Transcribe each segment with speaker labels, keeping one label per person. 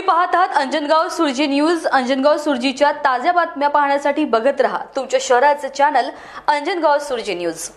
Speaker 1: तुम्ही पाहत आहात अंजनगाव सुरजी न्यूज। अंजनगाव सुरजीच्या ताज्या बातम्या पाहण्यासाठी बघत रहा तुमच्या शहराचे चॅनल अंजनगाव सुरजी न्यूज।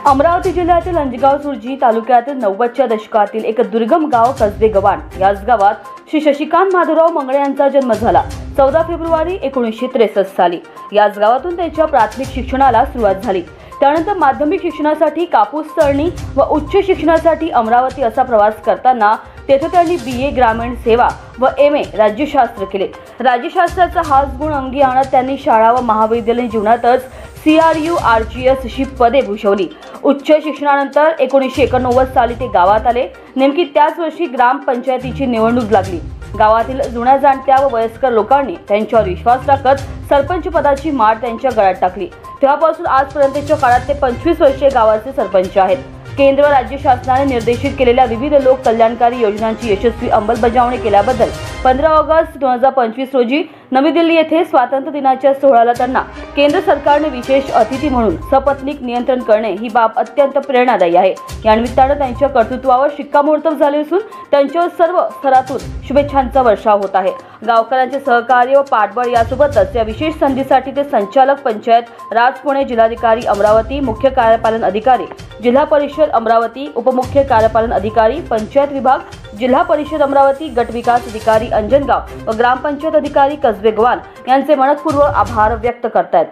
Speaker 1: अमरावती जिल्ह्यातील अंजनगाव सुरजी तालुक्यातील 90च्या दशकातील एक दुर्गम गाव कसबे गव्हाण। याच गावात श्री शशिकांत माधवराव मंगळे यांचा जन्म झाला 14 फेब्रुवारी 1963 साली। याच गावातून त्यांच्या प्राथमिक शिक्षणाला सुरुवात झाली। त्यानंतर माध्यमिक शिक्षणासाठी कापूस तळणी व उच्च शिक्षणासाठी अमरावती असा प्रवास करताना तेथे त्यांनी BA ग्रामीण सेवा व MA राज्यशास्त्र केले। राज्यशास्त्राचा हाच गुण अंगी आणत त्यांनी शाळा व महाविद्यालयीन जीवनातच CRU RGS अशी पदे भूषवली। उच्च शिक्षणानंतर 1989 साली ते गावात आले। नेमकी त्याच वर्षी ग्रामपंचायतीची निवडणूक लागली। गावातील जुन्या जाणत्या व वयस्कर लोकांनी त्यांच्यावर विश्वास टाकत सरपंच पदाची माळ त्यांच्या गळ्यात टाकली। तेव्हापासून आजपर्यंतच्या काळात ते 25 वर्षे गावाचे सरपंच आहेत। केंद्र व राज्य शासनाने निर्देशित केलेल्या विविध लोक कल्याणकारी योजनांची यशस्वी अंमलबजावणी केल्याबद्दल 15 ऑगस्ट 2025 रोजी नवी दिल्ली येथे स्वातंत्र्य दिनाच्या सोहळ्याला त्यांना केंद्र सरकारने विशेष अतिथी म्हणून सपत्नीक नियंत्रण करणे ही बाब अत्यंत प्रेरणादायी आहे। या निमित्ताने त्यांच्या कर्तृत्वावर शिक्कामोर्तब झाले असून त्यांच्यावर सर्व स्तरातून शुभेच्छांचा वर्षाव होत आहे। गावकऱ्यांचे सहकार्य व पाठबळ यासोबतच या विशेष संधीसाठी ते संचालक पंचायत राज पुणे, जिल्हाधिकारी अमरावती, मुख्य कार्यपालन अधिकारी जिल्हा परिषद अमरावती, उपमुख्य कार्यपालन अधिकारी पंचायत विभाग जिल्हा परिषद अमरावती, गट विकास अधिकारी अंजनगाव व ग्रामपंचायत अधिकारी कसबे गव्हाण यांचे मनपूर्वक आभार व्यक्त करतात।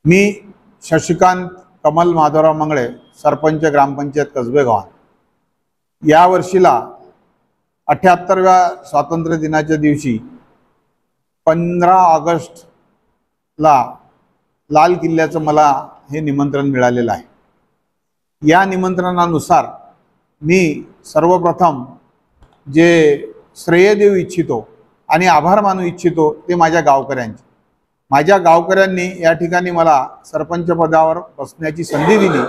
Speaker 2: मी शशिकांत कमल माधवराव मंगळे, सरपंच ग्रामपंचायत कसबे गव्हाण। या वर्षीला 78व्या स्वातंत्र्य दिनाच्या दिवशी 15 ऑगस्टला लाल किल्ल्याचं मला हे निमंत्रण मिळालेलं आहे। या निमंत्रणानुसार मी सर्वप्रथम जे श्रेय देऊ इच्छितो आणि आभार मानू इच्छितो ते माझ्या गावकऱ्यांचे। माझ्या गावकऱ्यांनी या ठिकाणी मला सरपंच पदावर बसण्याची संधी दिली।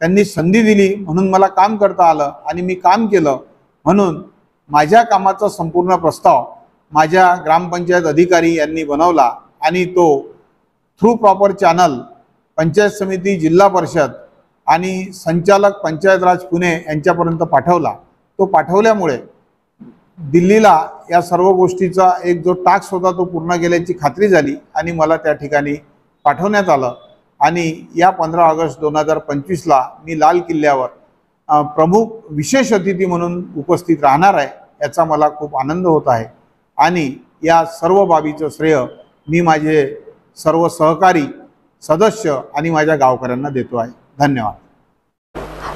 Speaker 2: त्यांनी संधी दिली म्हणून मला काम करता आलं आणि मी काम केलं। म्हणून माझ्या कामाचा संपूर्ण प्रस्ताव माझ्या ग्रामपंचायत अधिकारी यांनी बनवला आणि तो थ्रू प्रॉपर चॅनल पंचायत समिती, जिल्हा परिषद आणि संचालक पंचायत राज पुणे यांच्यापर्यंत पाठवला। तो पाठवल्यामुळे दिल्लीला या सर्व गोष्टीचा एक जो टास्क होता तो पूर्ण केल्याची खात्री झाली आणि मला त्या ठिकाणी पाठवण्यात आलं। आणि या 15 ऑगस्ट 2025ला मी लाल किल्ल्यावर प्रमुख विशेष अतिथी म्हणून उपस्थित राहणार आहे, याचा मला खूप आनंद होत आहे। आणि या सर्व बाबीचं श्रेय मी माझे सर्व सहकारी सदस्य आणि माझ्या गावकऱ्यांना देतो आहे। धन्यवाद।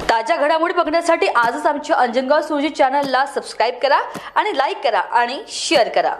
Speaker 1: ताज्या घडामोडी बघण्यासाठी आजच आमच्या अंजनगाव सुरजी चॅनलला सबस्क्राइब करा आणि लाईक करा आणि शेअर करा।